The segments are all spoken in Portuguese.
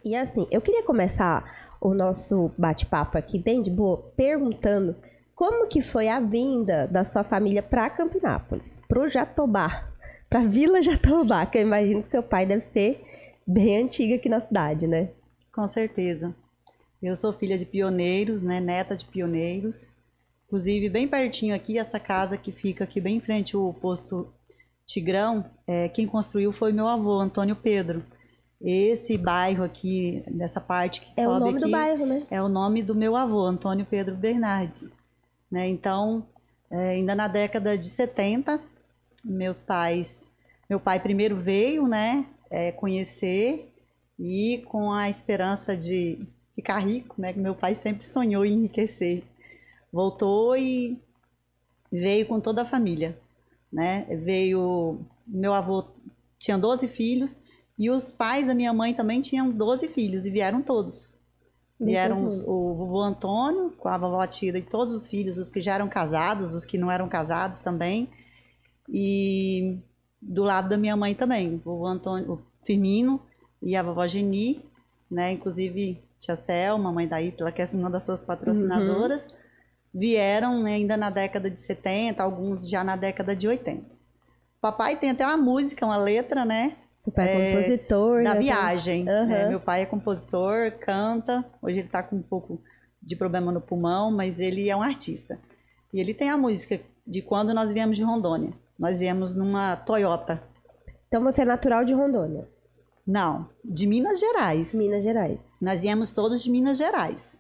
E assim, eu queria começar o nosso bate-papo aqui bem de boa, perguntando como que foi a vinda da sua família para Campinápolis, pro Jatobá, pra Vila Jatobá, que eu imagino que seu pai deve ser bem antigo aqui na cidade, né? Com certeza. Eu sou filha de pioneiros, né? Neta de pioneiros. Inclusive, bem pertinho aqui, essa casa que fica aqui bem em frente ao posto Tigrão, quem construiu foi meu avô, Antônio Pedro. Esse bairro aqui, dessa parte que sobe aqui... É o nome do bairro, né? É o nome do meu avô, Antônio Pedro Bernardes. Né? Então, ainda na década de 70, meu pai primeiro veio, né, conhecer e com a esperança de ficar rico, né, que meu pai sempre sonhou em enriquecer. Voltou e veio com toda a família, né? Meu avô tinha 12 filhos e os pais da minha mãe também tinham 12 filhos e vieram todos. Vieram o vovô Antônio, com a vovó Tida e todos os filhos, os que já eram casados, os que não eram casados também. E do lado da minha mãe também, o vovô Antônio, o Firmino e a vovó Geni, né? Inclusive tia Selma, mãe da Ítala, que é uma das suas patrocinadoras, vieram, né, ainda na década de 70, alguns já na década de 80. O papai tem até uma música, uma letra, né? Seu pai é compositor. Da viagem. Meu pai é compositor, canta. Hoje ele está com um pouco de problema no pulmão, mas ele é um artista. E ele tem a música de quando nós viemos de Rondônia. Nós viemos numa Toyota. Então você é natural de Rondônia? Não, de Minas Gerais. Minas Gerais. Nós viemos todos de Minas Gerais.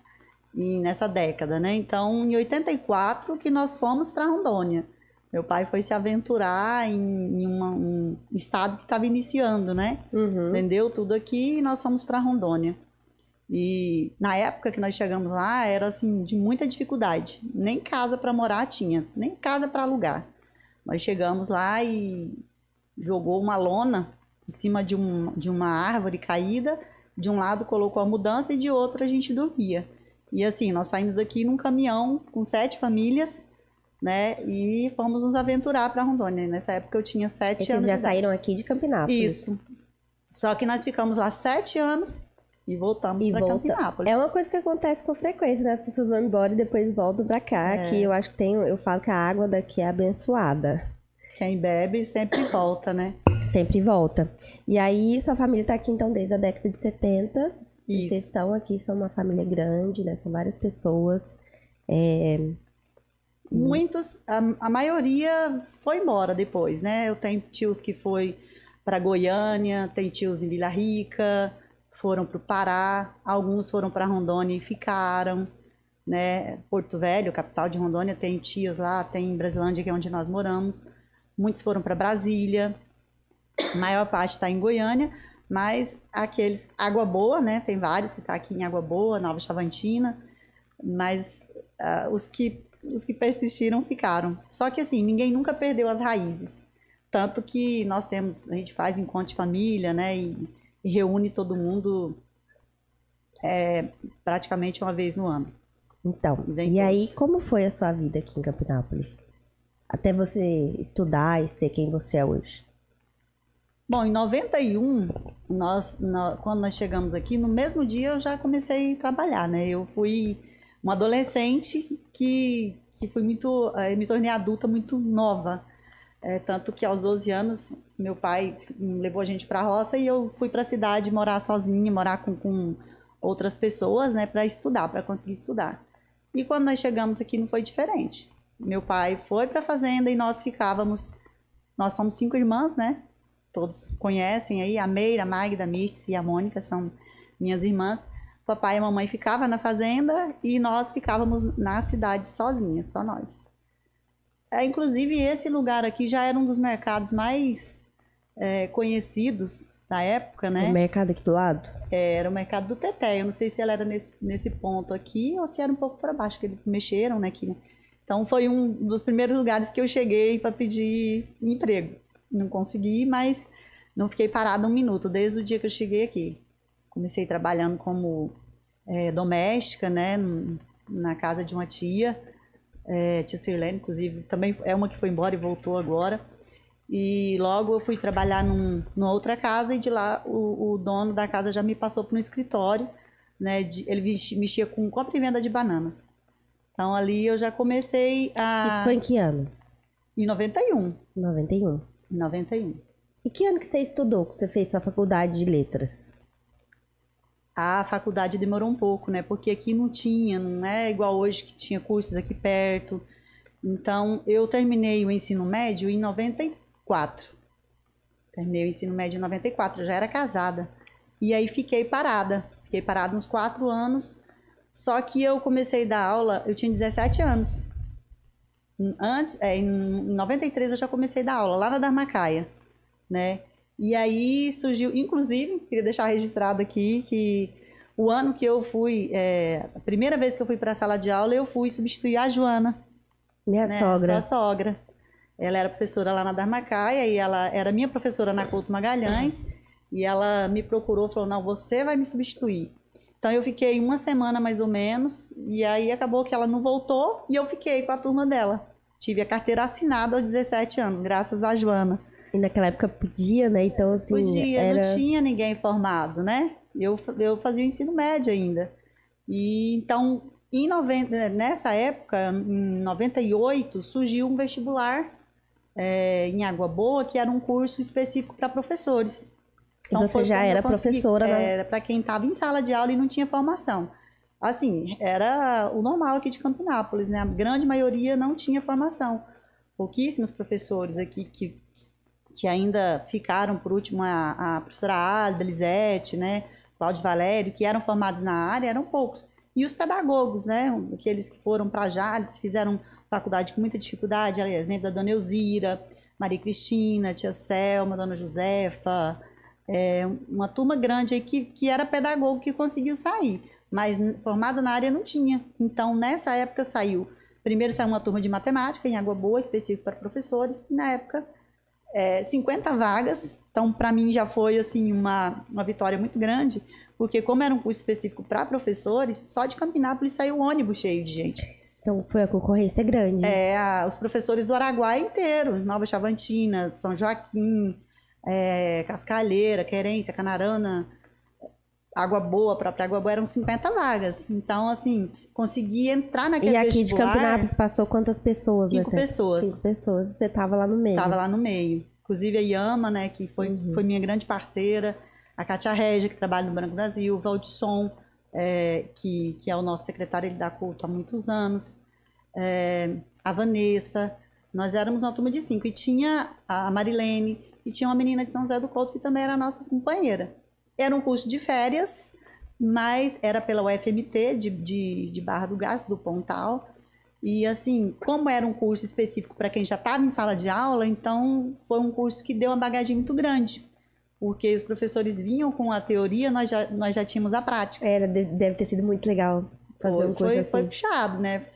E nessa década, né? Então, em 84 que nós fomos para Rondônia. Meu pai foi se aventurar em um estado que estava iniciando, né? Vendeu tudo aqui e nós fomos para Rondônia. E na época que nós chegamos lá, era assim, de muita dificuldade. Nem casa para morar tinha, nem casa para alugar. Nós chegamos lá e jogou uma lona em cima de uma árvore caída. De um lado colocou a mudança e de outro a gente dormia. E assim, nós saímos daqui num caminhão com 7 famílias, né? E fomos nos aventurar para Rondônia. Nessa época eu tinha 7 anos. Vocês já saíram aqui de Campinápolis? Isso. Só que nós ficamos lá 7 anos e voltamos para Campinápolis. É uma coisa que acontece com frequência, né? As pessoas vão embora e depois voltam para cá. Que eu acho que eu falo que a água daqui é abençoada. Quem bebe sempre volta, né? Sempre volta. E aí, sua família tá aqui então desde a década de 70. Isso. Vocês estão aqui, são uma família grande, né? São várias pessoas. Muitos, a maioria foi embora depois, né? Eu tenho tios que foi para Goiânia, tem tios em Vila Rica, foram para o Pará, alguns foram para Rondônia e ficaram, né? Porto Velho, capital de Rondônia, tem tios lá, tem em Brasilândia, que é onde nós moramos. Muitos foram para Brasília, a maior parte está em Goiânia, mas aqueles, Água Boa, né? Tem vários que estão aqui em Água Boa, Nova Chavantina, mas os que persistiram ficaram. Só que assim, ninguém nunca perdeu as raízes. Tanto que a gente faz encontro de família, né? E reúne todo mundo praticamente uma vez no ano. Então, e aí, como foi a sua vida aqui em Campinápolis? Até você estudar e ser quem você é hoje? Bom, em 91, quando nós chegamos aqui, no mesmo dia eu já comecei a trabalhar, né? Eu fui uma adolescente que me tornei adulta muito nova. Tanto que aos 12 anos, meu pai levou a gente para a roça e eu fui para a cidade morar sozinha, morar com outras pessoas, né? Para estudar, para conseguir estudar. E quando nós chegamos aqui não foi diferente. Meu pai foi para a fazenda e nós somos 5 irmãs, né? Todos conhecem aí, a Meira, a Magda, a Mirtz e a Mônica são minhas irmãs. Papai e mamãe ficavam na fazenda e nós ficávamos na cidade sozinhas, só nós. Inclusive, esse lugar aqui já era um dos mercados mais conhecidos da época, né? O mercado aqui do lado? Era o mercado do Teté. Eu não sei se ela era nesse ponto aqui ou se era um pouco para baixo, que eles mexeram, né? Aqui, né? Então, foi um dos primeiros lugares que eu cheguei para pedir emprego. Não consegui, mas não fiquei parada um minuto, desde o dia que eu cheguei aqui. Comecei trabalhando como doméstica, né, na casa de uma tia Sirlene, inclusive, também é uma que foi embora e voltou agora. E logo eu fui trabalhar numa outra casa e de lá o dono da casa já me passou para um escritório, né? Ele mexia com compra e venda de bananas. Então ali eu já comecei a... Isso foi em que ano? Em 91. 91. 91. E que ano que você estudou, que você fez sua faculdade de letras? A faculdade demorou um pouco, né? Porque aqui não tinha, não é igual hoje que tinha cursos aqui perto. Então, eu terminei o ensino médio em 94. Terminei o ensino médio em 94, eu já era casada. E aí fiquei parada. Fiquei parada uns 4 anos. Só que eu comecei a dar aula, eu tinha 17 anos. Em 93 eu já comecei a dar aula, lá na Dharmakaya, né? E aí surgiu, inclusive, queria deixar registrado aqui que o ano que eu fui, a primeira vez que eu fui para a sala de aula, eu fui substituir a Joana. Minha sogra. Sua sogra. Ela era professora lá na Dharmakaya e ela era minha professora na Couto Magalhães. E ela me procurou e falou, não, você vai me substituir. Então eu fiquei uma semana mais ou menos, e aí acabou que ela não voltou e eu fiquei com a turma dela. Tive a carteira assinada aos 17 anos, graças à Joana. E naquela época podia, né? Então, assim, podia, não tinha ninguém formado, né? Eu fazia o ensino médio ainda. E então, nessa época, em 98, surgiu um vestibular em Água Boa, que era um curso específico para professores. Então, você já era professora, né? Era para quem estava em sala de aula e não tinha formação. Assim, era o normal aqui de Campinápolis, né? A grande maioria não tinha formação. Pouquíssimos professores aqui que ainda ficaram, por último, a professora Álida, Lisete, né? Cláudio Valério, que eram formados na área, eram poucos. E os pedagogos, né? Aqueles que foram para Jales, que fizeram faculdade com muita dificuldade, exemplo da dona Elzira, Maria Cristina, tia Selma, dona Josefa, uma turma grande aí que era pedagogo que conseguiu sair, mas formado na área não tinha. Então, nessa época primeiro saiu uma turma de matemática em Água Boa, específico para professores, e na época 50 vagas. Então, para mim já foi assim uma vitória muito grande, porque como era um curso específico para professores, só de Campinápolis saiu um ônibus cheio de gente. Então, foi a concorrência grande. Os professores do Araguaia inteiro, Nova Chavantina, São Joaquim, Cascalheira, Querência, Canarana, Água Boa, própria Água Boa, eram 50 vagas. Então, assim, consegui entrar naquele vestibular. E aqui de Campinápolis passou quantas pessoas? 5 pessoas. 5 pessoas. Você estava lá no meio. Estava lá no meio. Inclusive a Yama, né, que foi minha grande parceira, a Cátia Regia, que trabalha no Branco Brasil, o Valdisson, que é o nosso secretário da Culto há muitos anos, a Vanessa. Nós éramos uma turma de 5. E tinha a Marilene, e tinha uma menina de São José do Couto que também era nossa companheira. Era um curso de férias, mas era pela UFMT de Barra do Garças, do Pontal. E assim, como era um curso específico para quem já estava em sala de aula, então foi um curso que deu uma bagagem muito grande. Porque os professores vinham com a teoria, nós já tínhamos a prática. Deve ter sido muito legal fazer um curso assim. Foi puxado, né?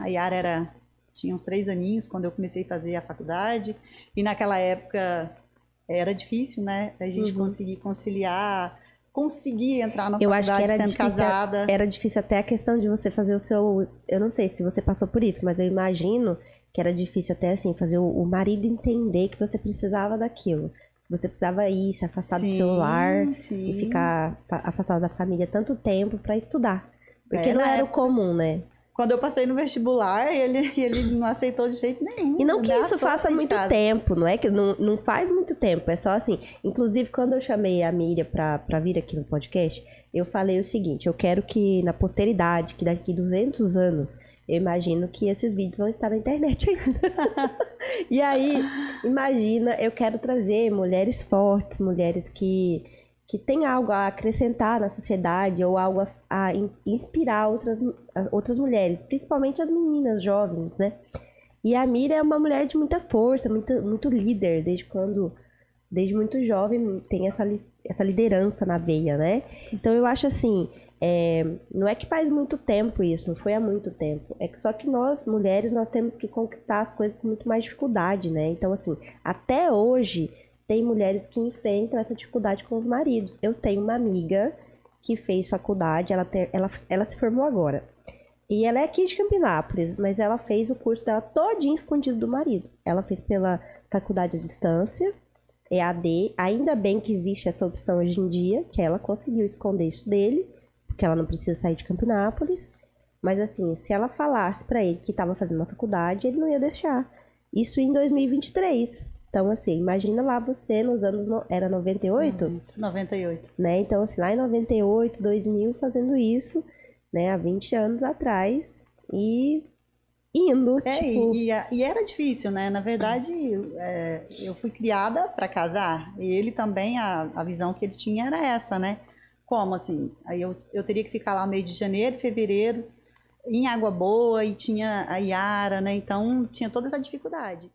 A Yara tinha uns 3 aninhos quando eu comecei a fazer a faculdade, e naquela época era difícil, né? A gente conseguir conciliar, conseguir entrar na faculdade sendo casada. Era difícil até a questão de você fazer o seu... Eu não sei se você passou por isso, mas eu imagino que era difícil até assim, fazer o marido entender que você precisava daquilo. Você precisava ir, se afastar do celular e ficar afastado da família tanto tempo para estudar. Porque não era o comum, né? Quando eu passei no vestibular, ele não aceitou de jeito nenhum. E não que isso faça muito tempo, não é que não faz muito tempo, é só assim. Inclusive, quando eu chamei a Miriam pra vir aqui no podcast, eu falei o seguinte, eu quero que na posteridade, que daqui 200 anos, eu imagino que esses vídeos vão estar na internet ainda. E aí, imagina, eu quero trazer mulheres fortes, mulheres que tem algo a acrescentar na sociedade ou algo a inspirar outras mulheres, principalmente as meninas jovens, né? E a Mira é uma mulher de muita força, muito líder, desde muito jovem tem essa liderança na veia, né? Então eu acho assim, não é que faz muito tempo isso, não foi há muito tempo, é que só que nós, mulheres, nós temos que conquistar as coisas com muito mais dificuldade, né? Então assim, até hoje... Tem mulheres que enfrentam essa dificuldade com os maridos. Eu tenho uma amiga que fez faculdade, ela se formou agora. E ela é aqui de Campinápolis, mas ela fez o curso dela todinho escondido do marido. Ela fez pela faculdade à distância, EAD. Ainda bem que existe essa opção hoje em dia, que ela conseguiu esconder isso dele, porque ela não precisa sair de Campinápolis. Mas assim, se ela falasse pra ele que estava fazendo uma faculdade, ele não ia deixar. Isso em 2023. Então, assim, imagina lá você nos anos... Era 98? 98. Né? Então, assim, lá em 98, 2000, fazendo isso, né? Há 20 anos atrás. E indo, tipo... E era difícil, né? Na verdade, eu fui criada para casar. E ele também, a visão que ele tinha era essa, né? Como assim? Aí eu teria que ficar lá no mês de janeiro, fevereiro, em Água Boa, e tinha a Iara, né? Então, tinha toda essa dificuldade.